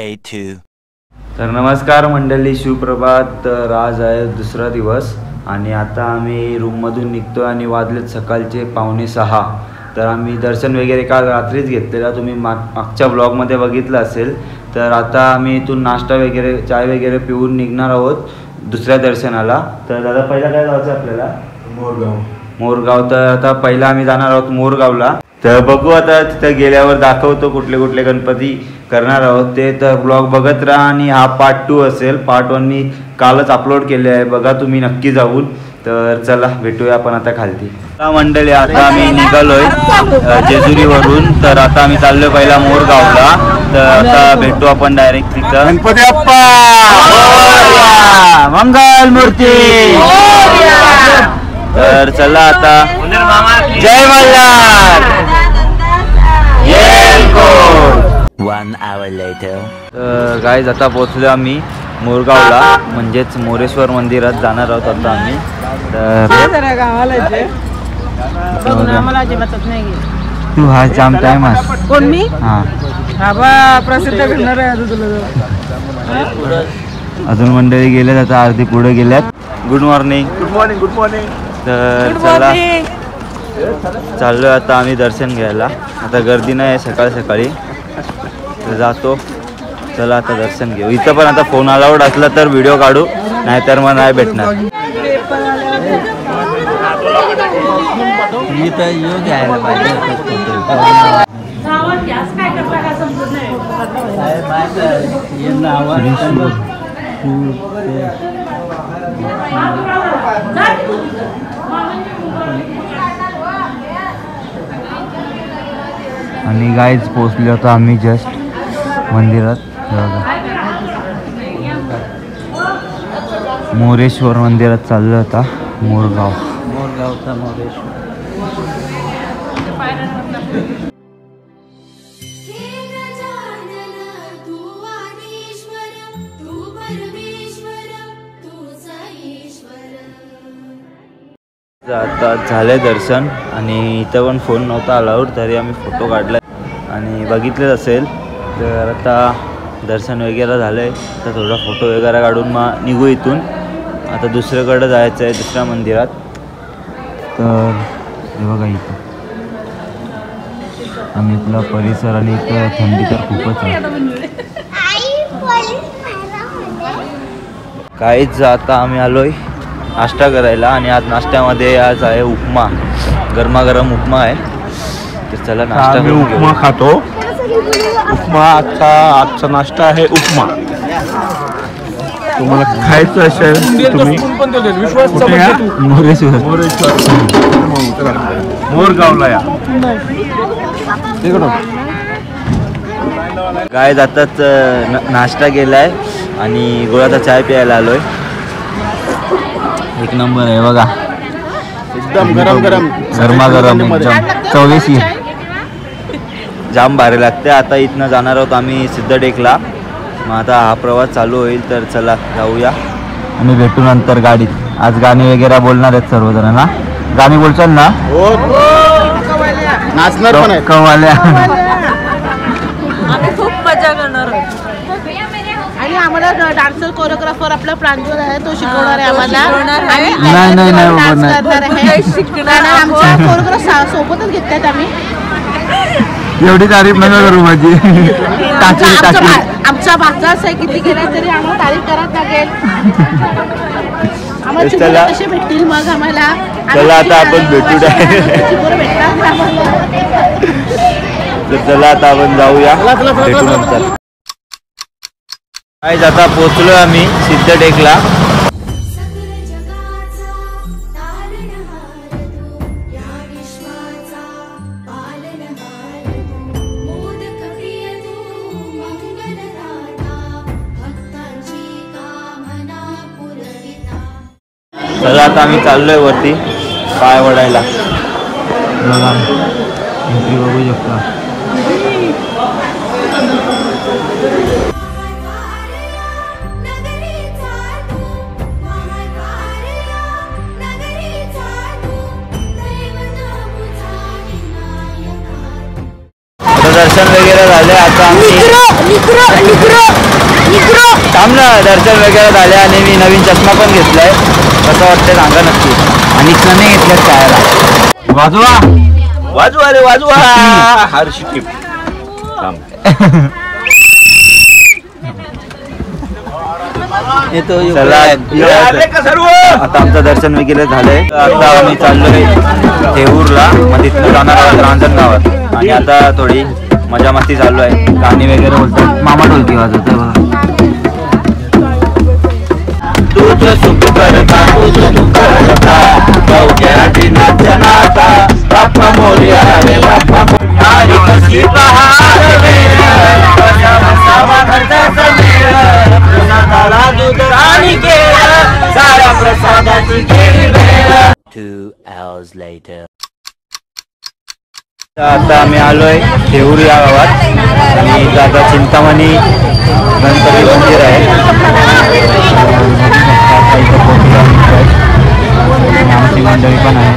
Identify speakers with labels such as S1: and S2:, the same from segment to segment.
S1: Day 2.
S2: तर नमस्कार मंडळी, सुप्रभात. तर आज आहे दुसरा दिवस आणि आता आम्ही रूममधून निघतो आणि वाजलेत सकाळचे 5:45. तर आम्ही दर्शन वगैरे काल रात्रीच घेतलेला, तुम्ही मागच्या ब्लॉगमध्ये बघितलं असेल. तर आता आम्ही इथून नाश्ता वगैरे चाय वगैरे पिऊन निघणार आहोत दुसऱ्या दर्शनाला. तर दादा पहिला काय जायचं आपल्याला? मोरगाव. तर आता पहिला आम्ही जाणार आहोत मोरगावला. तर बघू आता तिथं गेल्यावर दाखवतो कुठले कुठले गणपती करणार आहोत ते. तर ब्लॉग बघत राहा आणि हा पार्ट 2 असेल. पार्ट 1 मी कालच अपलोड केले आहे, बघा तुम्ही नक्की जाऊन. तर चला भेटूया आपण आता खालती. मंडळी आता आम्ही निघालोय जेजुरीवरून. तर आता आम्ही चाललोय पहिला मोरगावला. तर आता भेटू आपण डायरेक्ट तिथं.
S3: गणपती बाप्पा
S2: मंगल मूर्ती. तर चला आता. जय मल्हार.
S1: 1 hour later.
S2: तर गाईज आता पोहोचलो आम्ही मोरगावला, म्हणजेच मोरेश्वर मंदिरात जाणार आहोत आता आम्ही. तू हा जाम टाइम
S4: कोण मी?
S2: हा
S4: प्रसिद्ध करणार आहे
S2: अजून मंडळी गेल्यात, आता अर्धी पुढे गेल्यात. Good morning.
S3: Good morning. Good morning.
S2: तर चला चाललोय आता आम्ही दर्शन घ्यायला. आता गर्दी नाही सकाळी सकाळी, तर जातो. चला आता दर्शन घेऊ. इथं पण आता फोन अलाउड असला तर व्हिडिओ काढू, नाहीतर मग नाही भेटणार. घ्यायला पाहिजे. आणि गाईज पोचलो होतो आम्ही जस्ट मंदिरात. मोरेश्वर मंदिरात चाललो होता. मोरगावचा मोरेश्वर. आता झाले दर्शन आणि इथं पण फोन नव्हता अलाउड, तरी आम्ही फोटो काढला आणि बघितलेच असेल. तर आता दर्शन वगैरे झालं आहे, तर थोडा फोटो वगैरे काढून मग निघू इथून. आता दुसऱ्याकडं जायचं आहे, दुसऱ्या मंदिरात. तर हे बघा इथं आणि इथला परिसर, आणि इथं थंडी तर खूपच आहे. काहीच आता आम्ही आलोय नाश्ता करायला आणि आज नाश्त्यामध्ये आज आहे उपमा, गरमागरम उपमा आहे. तर चला नाश्ता करून घेऊ.
S3: उपमा खातो. उपमा आजचा नाश्ता आहे उपमा. तुम्हाला खायचं असेल तुम्ही मोरगावला या.
S2: काय जाताच नाश्ता केलाय आणि गोळाचा चाय प्यायला आलोय. एक नंबर आहे बघा,
S3: एकदम गरम गरम
S2: गरमागरम, एकदम चवेशी, जाम भारी लागते. आता इथनं जाणार आहोत आम्ही सिद्धटेकला. मग आता हा प्रवास चालू होईल. तर चला जाऊया आणि भेटू नंतर गाडीत. आज गाणी वगैरे बोलणार आहेत सर्वजण ना? गाणी बोलचाल ना?
S3: नाचणार पण आहे
S2: कवाल्या.
S4: आम्ही खूप मजा करणार आणि आम्हाला डान्सर कोरिओग्राफर आपला प्रांजल आहे, तो शिकवणार आहे आम्हाला. आमच्या कोरिओग्राफर सोबतच घेतात आम्ही.
S2: एवढी तारीफ नका करू माझी.
S4: आमचा भाचा आहे, किती केला तरी आम्हाला तारीफ करायला लागेल.
S2: चला
S4: कसे भेटतील मग आम्हाला.
S2: चला आता आपण भेटू. तर चला आता आपण जाऊया, भेटू नंतर. काय आता पोचलो आम्ही सिद्धटेकला. चला आता आम्ही चाललोय वरती पाय वडायला. बघू शकता. दर्शन वगैरे झाले. आता आम्ही थांब ना, दर्शन वगैरे झाले आणि मी नवीन चष्मा पण घेतलाय. कसं वाटतंय सांगा नक्की. आणि नाही घेतलं चायला. वाजवा वाजवा रे वाजवा. हर्षिप आता आमचं दर्शन वगैरे झालंय. आता आम्ही चाललोय थेऊरला, मग तिथं जाणार आहोत रांजणगावात. आणि आता थोडी मजा मस्ती चालू आहे. गाणी वगैरे बोलतात. मामा ढोलकी वाजवतोय बघा. तुझं सुख करता तुझं दुःख करता गवट्याची नाचनाचा बाप्पा मोरया रे बाप्पा मोरया कशी बहार वेळ कसा बसावा घरचा मेळ प्रसादाला दूध आणि केळ साऱ्या प्रसादाची केळी वेळ.
S1: 2 hours later.
S2: आता आम्ही आलोय थेऊर या गावात. आणि इथं आता चिंतामणी गणपती मंदिर आहे. आमची मंडळी पण आहे.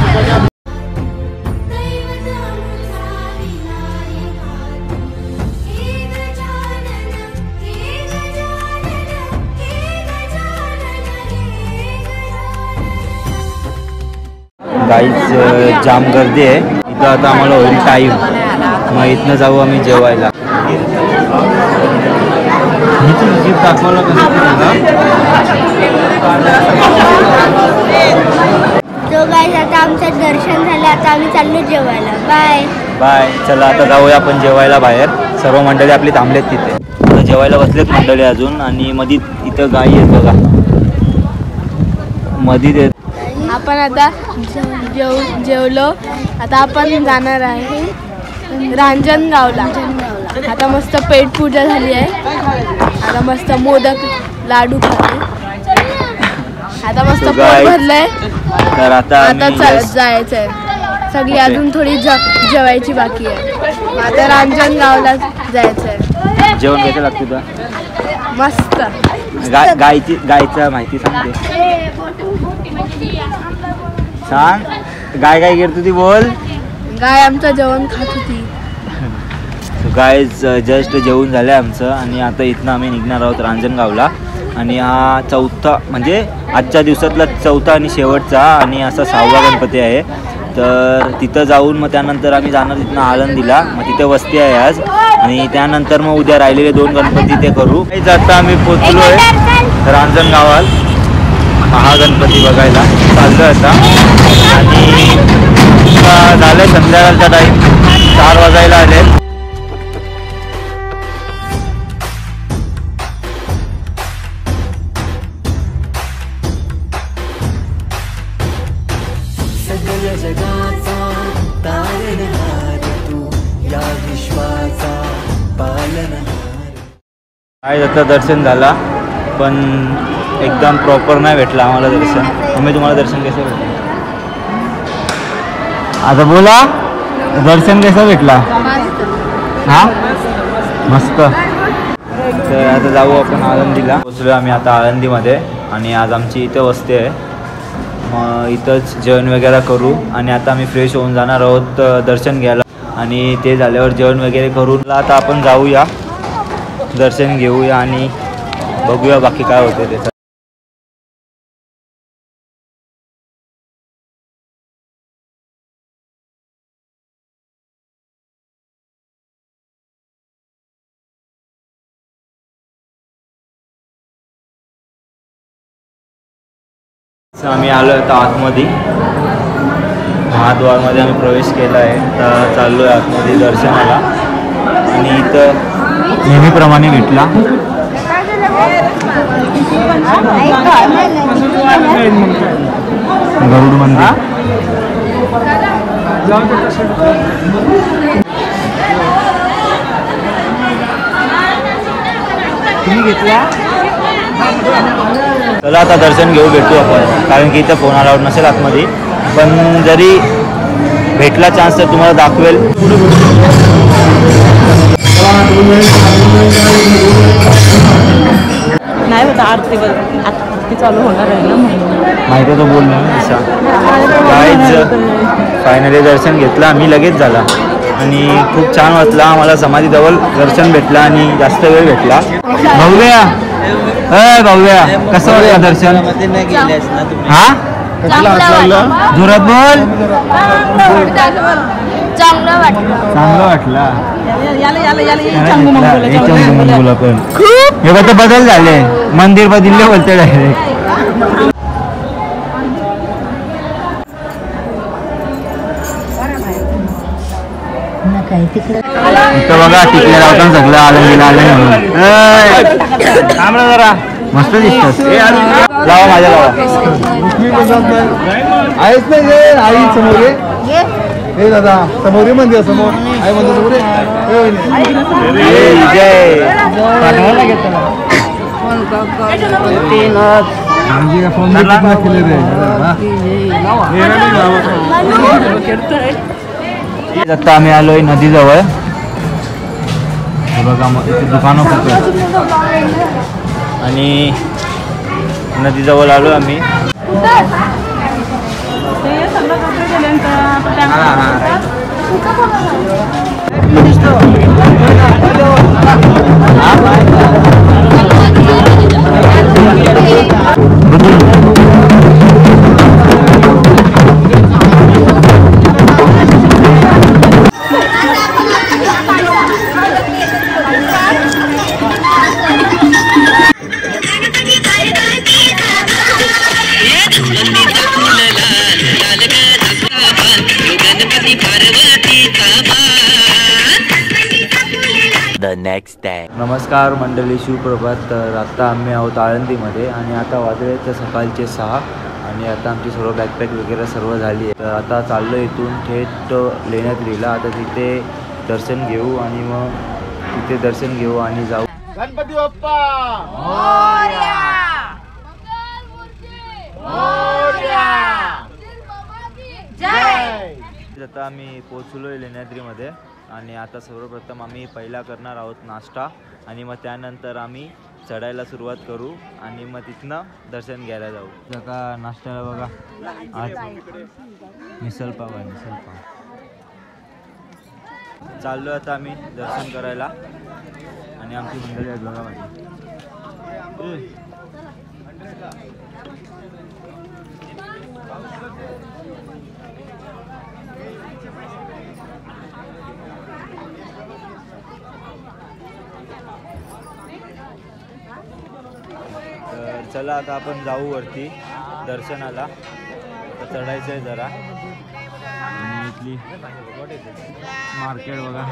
S2: गाईच जाम गर्दी आहे इथं. आता आम्हाला होईल टाईम, मग इथनं जाऊ आम्ही जेवायला. दाखवलं कसं.
S5: तो गाईज आता आमचं दर्शन झालं. आता आम्ही चाललो जेवायला. Bye
S2: bye. चला आता जाऊया आपण जेवायला बाहेर. सर्व मंडळी आपली थांबलेत तिथे. आता जेवायला बसलेत मंडळी अजून. आणि मध्ये इथं गाई आहेत बघा, मध्ये येत.
S5: आपण आता जेवलो. आता आपण जाणार आहे रांजणगावला. आता मस्त पेट पूजा झाली आहे. आता मस्त मोदक लाडू खातो. आता मस्त पोट भरलंय.
S2: तर आता
S5: जायचंय. सगळी अजून थोडी जेवायची बाकी आहे. आता रांजणगावला जायचंय.
S2: जेवण कसं लागतं तुला?
S5: मस्त.
S2: गायचं माहिती सांगते. सांग. गाय काय करत होती बोल.
S5: गाय आमचं जेवण खात होती.
S2: गाय जस्ट जेवण झालं आहे आमचं. आणि आता इथनं आम्ही निघणार आहोत रांजणगावला. आणि हा चौथा म्हणजे आजच्या दिवसातला चौथा आणि शेवटचा आणि असा 6वा गणपती आहे. तर तिथं जाऊन मग त्यानंतर आम्ही जाणार तिथनं आळंदीला. मग तिथे वस्ती आहे आज. आणि त्यानंतर मग उद्या राहिलेले 2 गणपती ते करू. आता आम्ही पोचलो आहे रांजणगावात महागणपती बघायला. चाललो आता. आणि झालं संध्याकाळचा टाईम. 4 वाजायला आले. काय आता दर्शन झाला पण एकदम प्रॉपर नाही भेटलं आम्हाला दर्शन. तुम्ही तुम्हाला दर्शन कसं भेटलं? आता बोला, दर्शन कसं भेटला? हां मस्त. तर आता जाऊ आपण आळंदीला. पोचलो आम्ही आता आळंदीमध्ये. आणि आज आमची इथं वस्ती आहे. मग इथंच जेवण वगैरे करू. आणि आता आम्ही फ्रेश होऊन जाणार आहोत दर्शन घ्यायला. आणि ते झाल्यावर जेवण वगैरे करून आता आपण जाऊया, दर्शन घेऊया आणि बघूया बाकी काय होते त्याचं. आम्ही आलो आता आतमध्ये. महाद्वारमध्ये आम्ही प्रवेश केला आहे. तर चाललो आहे आतमध्ये दर्शनाला. आणि इथं नेहमीप्रमाणे भेटला गरुड मंदिर. तुम्ही घेतला? चला आता दर्शन घेऊ, भेटू आपण. कारण की इथं फोन अलाउड नसेल आतमध्ये. पण जरी भेटला चान्स तर तुम्हाला दाखवेल.
S4: नाही होता आरती चालू होणार आहे ना
S2: माहिती तो बोल ना. फायनली दर्शन घेतलं आम्ही लगेच झाला. आणि खूप छान वाटलं आम्हाला. समाधीजवळ दर्शन भेटलं आणि जास्त वेळ भेटला. भाऊया भाऊया कसं वाटलं दर्शन? हा जोरात बोल.
S5: चांगलं वाटलं.
S2: चांगलं वाटलं. पण हे बघा बदल झाले. मंदिर बदलले बोलते डायरेक्ट. इथं बघा टिकले लावताना सगळं आलं म्हणून जरा मस्त दिसत. लावा माझ्या लावा.
S3: आहेच नाही आई समोर हे दादा समोर मंदिर समोर आई मंदिर समोर
S2: आता आम्ही आलोय नदीजवळ. बघा मग इथे दुकानं खूप आणि नदीजवळ आलो आम्ही.
S1: The next day.
S2: नमस्कार मंडळी, शिवप्रभात. तर आता आम्ही आहोत आळंदीमध्ये आणि आता वाजले तर सकाळचे 6 आणि आता आमची सर्व बॅकपॅक वगैरे सर्व झाली आहे. तर आता चाललो इथून थेट लेण्याद्रीला. आता तिथे दर्शन घेऊ आणि मग तिथे दर्शन घेऊ आणि जाऊ.
S3: गणपती बाप्पा
S2: आता आम्ही पोचलोय लेण्याद्रीमध्ये आणि आता सर्वप्रथम आम्ही पहिला करणार आहोत नाश्ता आणि मग त्यानंतर आम्ही चढायला सुरुवात करू आणि मग तिथनं दर्शन घ्यायला जाऊ. जगा नाश्त्याला बघा आज मिसळ पाव आहे. मिसळ पाव चाललो आता आम्ही दर्शन करायला आणि आमची मंडळी आहेत बघा माझी. तर चला आता आपण जाऊ वरती दर्शनाला. तर चढायचं आहे जरा आणि इथली मार्केट बघा.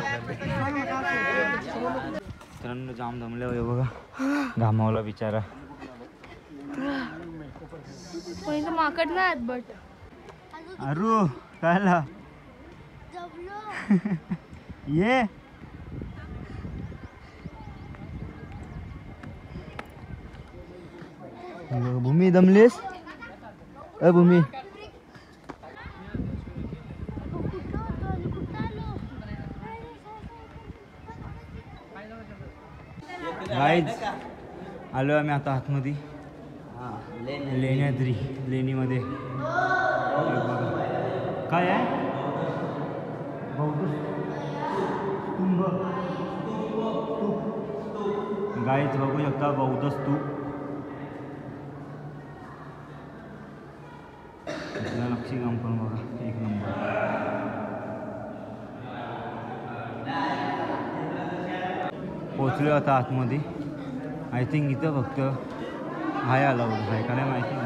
S2: मित्रांनो जाम जमले बघा, घामावला बिचारा.
S5: माकड नाही बट
S2: अरू कायला ये भूमी दमलीस. भूमी गाईज आलो आम्ही आता आतमध्ये लेण्याद्री लेणीमध्ये. काय आहे गाईज बघू शकता बौद्ध स्तूप. नक्षीकाम पण बघा एक नंबर. पोचलो आता आतमध्ये. आय थिंक इथं फक्त हाय अलाउड आहे का नाही माहिती नाही.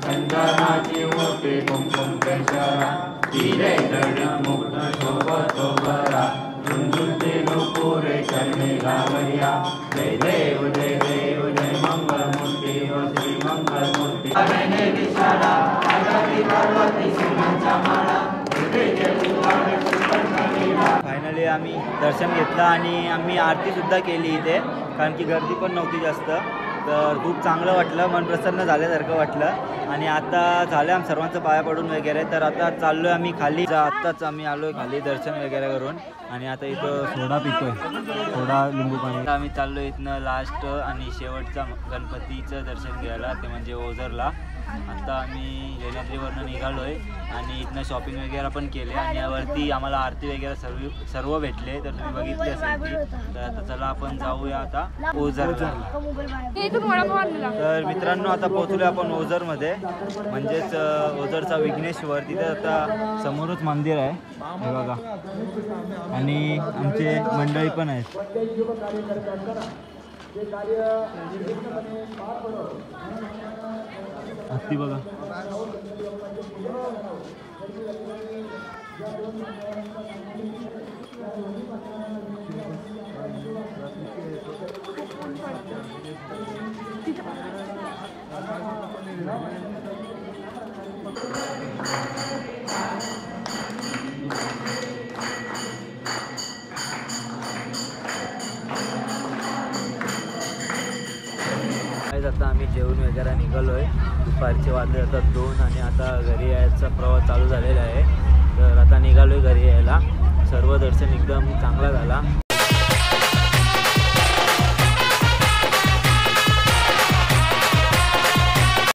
S6: चंदनाची मोठे कुंकुम केशरा तिरे चरण मुक्त शोभतो बरा झुंझुंते नुपुरे चरणी गावया. जय देव जय देव जय मंगल मूर्ती व श्री मंगल मूर्ती. दिशाला पार्वती पार्वती सिंहांच्या माळा.
S2: फायनली आम्ही दर्शन घेतलं आणि आम्ही आरती सुद्धा केली इथे, कारण की गर्दी पण नव्हती जास्त. तर खूप चांगलं वाटलं, मन प्रसन्न झाल्यासारखं वाटलं. आणि आता झालं आम सर्वांचं पाया पडून वगैरे, तर आता चाललो आहे आम्ही खाली. आत्ताच आम्ही आलो आहे खाली दर्शन वगैरे करून आणि आता इथं सोडा पितोय, सोडा लिंबू पाणी. आम्ही चाललो इथनं लास्ट आणि शेवटचा गणपतीचं दर्शन घ्यायला, ते म्हणजे ओझरला. आता आम्ही लेण्याद्रीवरनं निघालो आहे आणि इथनं शॉपिंग वगैरे पण केले आणि यावरती आम्हाला आरती वगैरे सर्व भेटले, तर तुम्ही बघितले असेल ती. तर आता चला आपण जाऊया आता ओझरला. तर मित्रांनो आता पोहोचलो आपण ओझरमध्ये, म्हणजेच ओझरचा विघ्नेश्वर. तिथे आता समोरच मंदिर आहे हे बघा, आणि आमचे मंडळी पण आहेत. हत्ती बघा. आता आम्ही जेवण वगैरे निघालो आहे. दुपारचे वाजले जातात 2 आणि आता घरी यायचा प्रवास चालू झालेला आहे. तर आता निघालो आहे घरी यायला. सर्व दर्शन एकदम चांगला झाला.